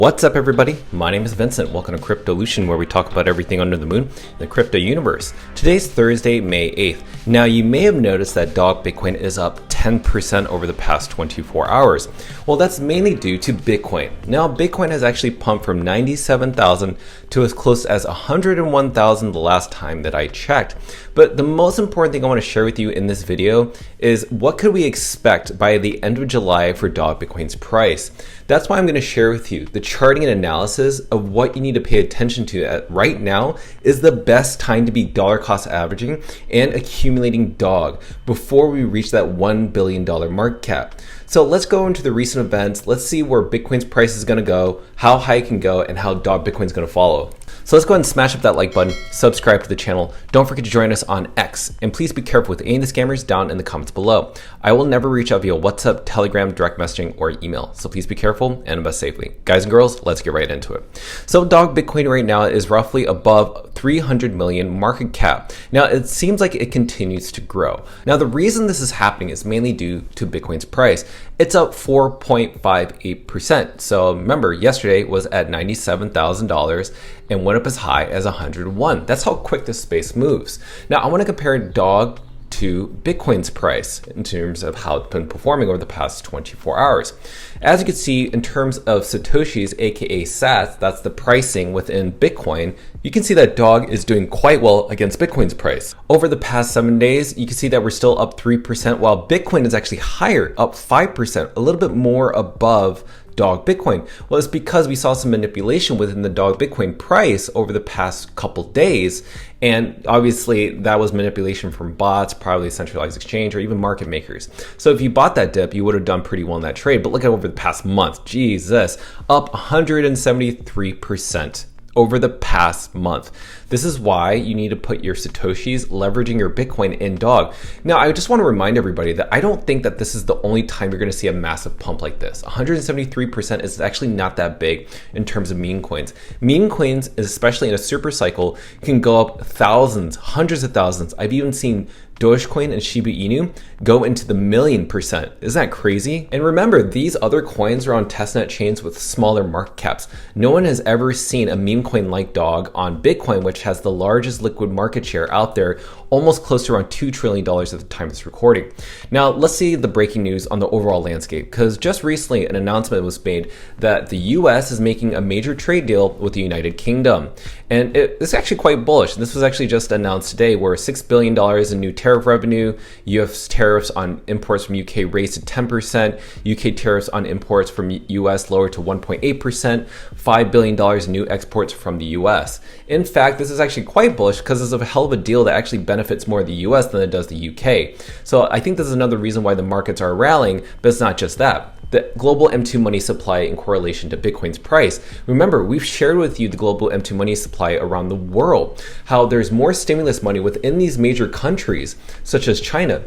What's up, everybody? My name is Vincent. Welcome to Cryptolution, where we talk about everything under the moon in the crypto universe. Today's Thursday, May 8th. Now, you may have noticed that dog Bitcoin is up 10% over the past 24 hours. Well, that's mainly due to Bitcoin. Now, Bitcoin has actually pumped from 97,000 to as close as 101,000 the last time that I checked. But the most important thing I want to share with you in this video is what could we expect by the end of July for dog Bitcoin's price. That's why I'm going to share with you the charting and analysis of what you need to pay attention to right now is the best time to be dollar cost averaging and accumulating dog before we reach that $1 billion market cap. So let's go into the recent events. Let's see where Bitcoin's price is going to go, how high it can go, and how dog Bitcoin's going to follow. So let's go ahead and smash up that like button, subscribe to the channel. Don't forget to join us on X, and please be careful with any of the scammers down in the comments below. I will never reach out via WhatsApp, Telegram, direct messaging, or email. So please be careful and invest safely. Guys and girls, let's get right into it. So dog Bitcoin right now is roughly above 300 million market cap. Now it seems like it continues to grow. Now the reason this is happening is mainly due to Bitcoin's price. It's up 4.58%. So remember, yesterday was at $97,000 and went up as high as 101. That's how quick this space moves. Now I want to compare dog to Bitcoin's price in terms of how it's been performing over the past 24 hours. As you can see, in terms of Satoshis, aka sats, that's the pricing within Bitcoin, you can see that dog is doing quite well against Bitcoin's price. Over the past 7 days, you can see that we're still up 3%, while Bitcoin is actually higher, up 5%, a little bit more above dog Bitcoin. Well, it's because we saw some manipulation within the dog Bitcoin price over the past couple days. And obviously that was manipulation from bots, probably centralized exchange, or even market makers. So if you bought that dip, you would have done pretty well in that trade. But look at over the past month, Jesus, up 173%. Over the past month. This is why you need to put your Satoshis leveraging your Bitcoin in dog. Now, I just want to remind everybody that I don't think that this is the only time you're going to see a massive pump like this. 173% is actually not that big in terms of meme coins. Meme coins, especially in a super cycle, can go up thousands, hundreds of thousands. I've even seen Dogecoin and Shiba Inu go into the 1,000,000%. Isn't that crazy? And remember, these other coins are on testnet chains with smaller market caps. No one has ever seen a meme coin like dog on Bitcoin, which has the largest liquid market share out there, almost close to around $2 trillion at the time of this recording. Now, let's see the breaking news on the overall landscape, because just recently an announcement was made that the US is making a major trade deal with the United Kingdom. And it's actually quite bullish. This was actually just announced today, where $6 billion in new tariff revenue, US tariffs on imports from UK raised to 10%, UK tariffs on imports from US lowered to 1.8%, $5 billion in new exports from the US. In fact, this is actually quite bullish because it's a hell of a deal that actually benefits more the US than it does the UK. So I think this is another reason why the markets are rallying, but it's not just that. The global M2 money supply in correlation to Bitcoin's price. Remember, we've shared with you the global M2 money supply around the world, how there's more stimulus money within these major countries, such as China,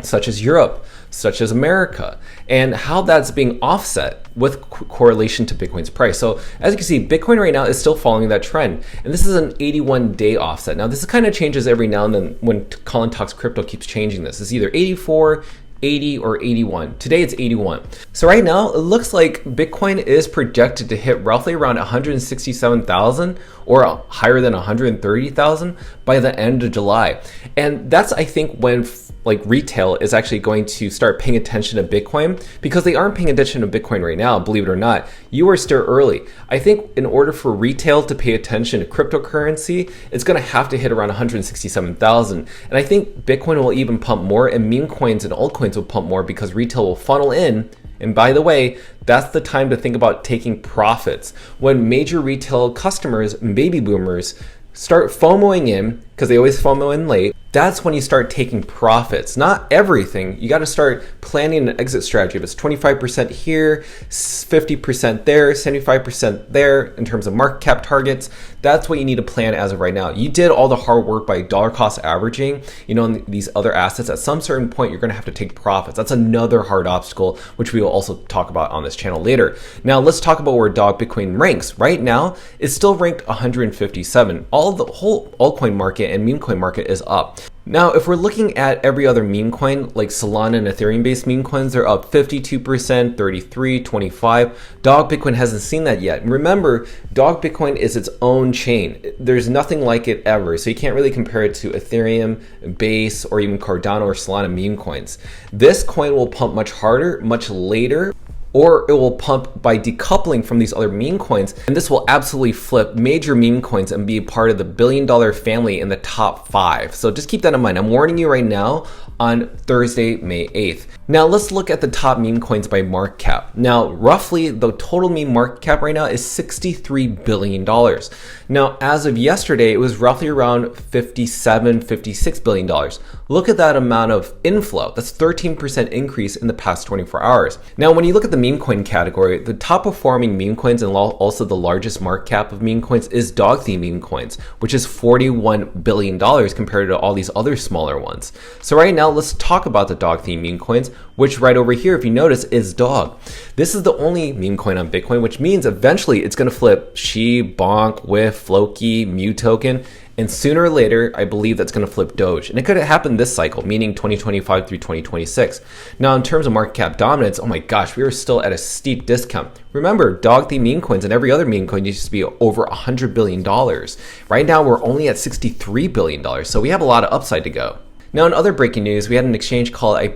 such as Europe, such as America, and how that's being offset with correlation to Bitcoin's price. So as you can see, Bitcoin right now is still following that trend. And this is an 81-day offset. Now, this kind of changes every now and then when Colin Talks Crypto keeps changing this. It's either 84, 80, or 81. Today it's 81. So right now it looks like Bitcoin is projected to hit roughly around 167,000 or higher than 130,000 by the end of July. And that's, I think, when retail is actually going to start paying attention to Bitcoin, because they aren't paying attention to Bitcoin right now, believe it or not. You are still early. I think in order for retail to pay attention to cryptocurrency, it's going to have to hit around 167,000. And I think Bitcoin will even pump more, and meme coins and altcoins will pump more because retail will funnel in. And by the way, that's the time to think about taking profits. When major retail customers, baby boomers, start FOMOing in, because they always FOMO in late, that's when you start taking profits. Not everything. You got to start planning an exit strategy. If it's 25% here, 50% there, 75% there in terms of market cap targets, that's what you need to plan as of right now. You did all the hard work by dollar cost averaging, in these other assets. At some certain point, you're going to have to take profits. That's another hard obstacle, which we will also talk about on this channel later. Now, let's talk about where dog Bitcoin ranks. Right now, it's still ranked 157. The whole altcoin market and meme coin market is up. Now, if we're looking at every other meme coin, like Solana and Ethereum-based meme coins, they're up 52%, 33, 25. Dog Bitcoin hasn't seen that yet. And remember, Dog Bitcoin is its own chain. There's nothing like it ever, so you can't really compare it to Ethereum, Base, or even Cardano or Solana meme coins. This coin will pump much harder, much later, or it will pump by decoupling from these other meme coins, and this will absolutely flip major meme coins and be a part of the billion-dollar family in the top 5. So just keep that in mind. I'm warning you right now on Thursday, May 8th. Now let's look at the top meme coins by market cap. Now roughly the total meme market cap right now is $63 billion. Now as of yesterday, it was roughly around $57, $56 billion. Look at that amount of inflow. That's 13% increase in the past 24 hours. Now when you look at the meme coin category, the top performing meme coins and also the largest market cap of meme coins is dog theme meme coins, which is $41 billion compared to all these other smaller ones. So right now, let's talk about the dog theme meme coins, which right over here, if you notice, is dog. This is the only meme coin on Bitcoin, which means eventually it's going to flip SHI, Bonk, WIF, Floki, Mu token. And sooner or later, I believe that's going to flip Doge. And it could happen this cycle, meaning 2025 through 2026. Now, in terms of market cap dominance, oh my gosh, we are still at a steep discount. Remember, dog theme meme coins and every other meme coin used to be over $100 billion. Right now, we're only at $63 billion. So we have a lot of upside to go. Now, in other breaking news, we had an exchange called, I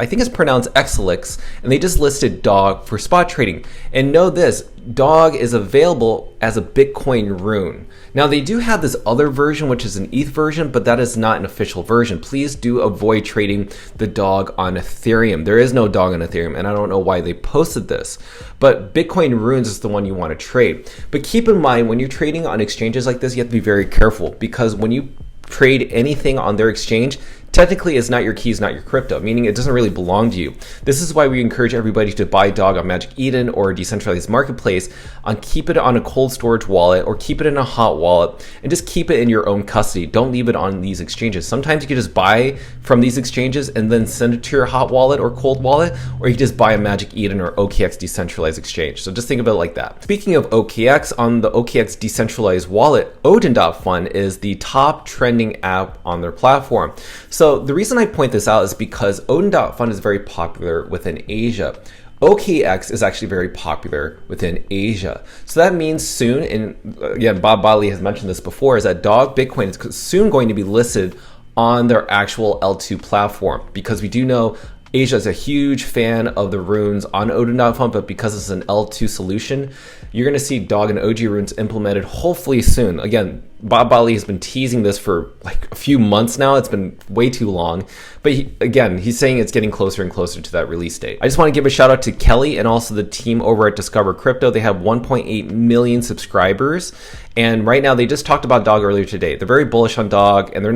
think it's pronounced Xlix, and they just listed Dog for spot trading. And know this, Dog is available as a Bitcoin Rune. Now, they do have this other version, which is an ETH version, but that is not an official version. Please do avoid trading the Dog on Ethereum. There is no Dog on Ethereum, and I don't know why they posted this. But Bitcoin Runes is the one you want to trade. But keep in mind, when you're trading on exchanges like this, you have to be very careful, because when you trade anything on their exchange, technically it's not your keys, not your crypto, meaning it doesn't really belong to you. This is why we encourage everybody to buy Dog on Magic Eden or a decentralized marketplace, keep it on a cold storage wallet or keep it in a hot wallet, and just keep it in your own custody. Don't leave it on these exchanges. Sometimes you can just buy from these exchanges and then send it to your hot wallet or cold wallet, or you just buy a Magic Eden or OKX decentralized exchange. So just think of it like that. Speaking of OKX, on the OKX decentralized wallet, odin.fun is the top trending app on their platform. So the reason I point this out is because odin.fun is very popular within Asia. OKX is actually very popular within Asia. So that means soon, and again, Bob Bali has mentioned this before, is that Dog Bitcoin is soon going to be listed on their actual L2 platform, because we do know Asia is a huge fan of the runes on odin.fun, but because it's an L2 solution, you're going to see Dog and OG runes implemented hopefully soon. Again, Bob Bali has been teasing this for like a few months now. It's been way too long. But he's saying it's getting closer and closer to that release date. I just want to give a shout out to Kelly and also the team over at Discover Crypto. They have 1.8 million subscribers. And right now, they just talked about Dog earlier today. They're very bullish on Dog, and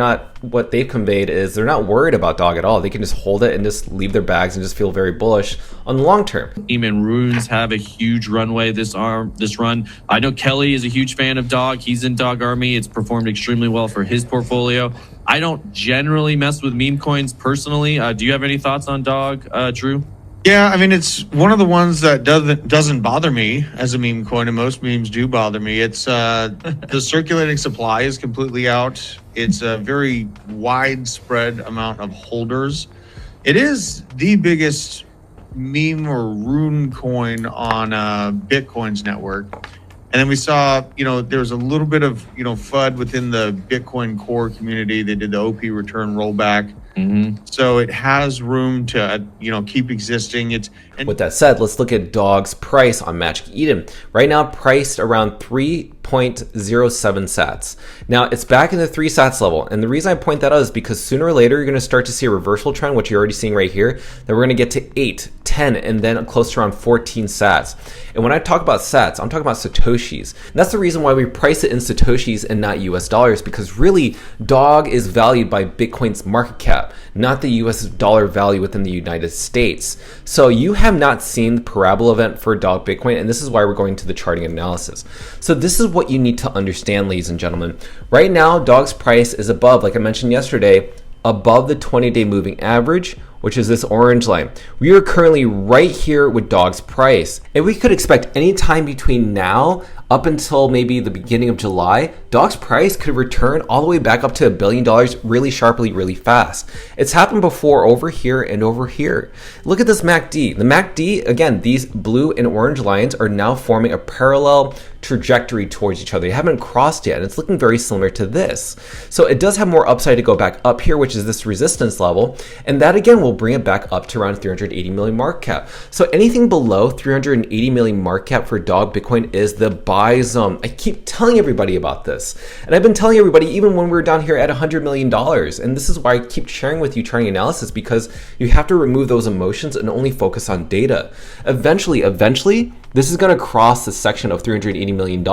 what they've conveyed is they're not worried about Dog at all. They can just hold it and just leave their bags and just feel very bullish on the long term. And runes have a huge runway this run. I know Kelly is a huge fan of Dog. He's in Dog Army. It's performed extremely well for his portfolio. I don't generally mess with meme coins personally. Do you have any thoughts on Dog, Drew? Yeah, I mean, it's one of the ones that doesn't bother me as a meme coin, and most memes do bother me. It's the circulating supply is completely out. It's a very widespread amount of holders. It is the biggest meme or rune coin on Bitcoin's network. And then we saw, there was a little bit of, FUD within the Bitcoin core community. They did the OP return rollback. Mm-hmm. So it has room to, keep existing. With that said, let's look at Dog's price on Magic Eden. Right now, priced around 3.07 sats. Now, it's back in the 3 sats level. And the reason I point that out is because sooner or later, you're going to start to see a reversal trend, which you're already seeing right here, that we're going to get to 8, 10, and then close to around 14 sats. And when I talk about sats, I'm talking about Satoshis. And that's the reason why we price it in Satoshis and not US dollars, because really, Dog is valued by Bitcoin's market cap, not the US dollar value within the United States. So you have not seen the parabola event for Dog Bitcoin, and this is why we're going to the charting analysis. So this is what you need to understand, ladies and gentlemen. Right now, Dog's price is above, like I mentioned yesterday, above the 20-day moving average, which is this orange line. We are currently right here with Dog's price, and we could expect any time between now up until maybe the beginning of July, Dog's price could return all the way back up to $1 billion really sharply, really fast. It's happened before over here and over here. Look at this MACD. The MACD, again, these blue and orange lines are now forming a parallel trajectory towards each other. They haven't crossed yet, and it's looking very similar to this. So it does have more upside to go back up here, which is this resistance level, and that again will bring it back up to around 380 million market cap. So anything below 380 million market cap for Dog Bitcoin is the buy zone. I keep telling everybody about this, and I've been telling everybody even when we were down here at $100 million, and this is why I keep sharing with you charting analysis, because you have to remove those emotions and only focus on data. Eventually, this is going to cross the section of $380 million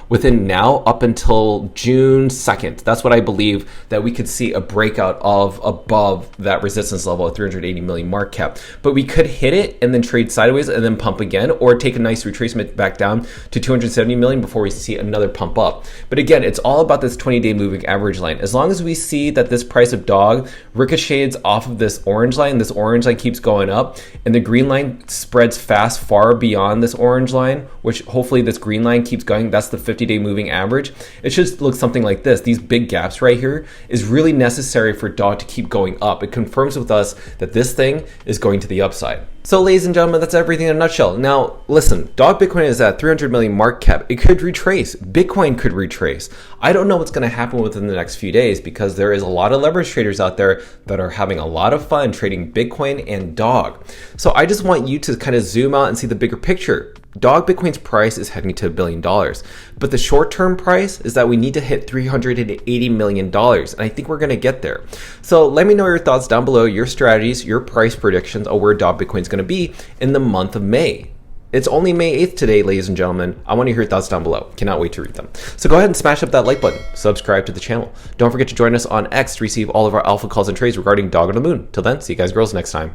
within now up until June 2nd. That's what I believe, that we could see a breakout of above that resistance level of 380 million market cap. But we could hit it and then trade sideways and then pump again, or take a nice retracement back down to 270 million before we see another pump up. But again, it's all about this 20-day moving average line. As long as we see that this price of Dog ricochets off of this orange line keeps going up, and the green line spreads fast far beyond this orange line, which hopefully this green line keeps going, that's the 50-day moving average. It should look something like this. These big gaps right here is really necessary for Dog to keep going up. It confirms with us that this thing is going to the upside. So ladies and gentlemen, that's everything in a nutshell. Now listen, Dog Bitcoin is at 300 million market cap. It could retrace. Bitcoin could retrace. I don't know what's going to happen within the next few days, because there is a lot of leverage traders out there that are having a lot of fun trading Bitcoin and Dog. So I just want you to kind of zoom out and see the bigger picture. Dog Bitcoin's price is heading to $1 billion, but the short-term price is that we need to hit $380 million, and I think we're going to get there. So let me know your thoughts down below, your strategies, your price predictions of where Dog Bitcoin's going to be in the month of May. It's only May 8th today, ladies and gentlemen. I want to hear your thoughts down below. Cannot wait to read them. So go ahead and smash up that like button. Subscribe to the channel. Don't forget to join us on X to receive all of our alpha calls and trades regarding Dog on the Moon. Till then, see you guys girls next time.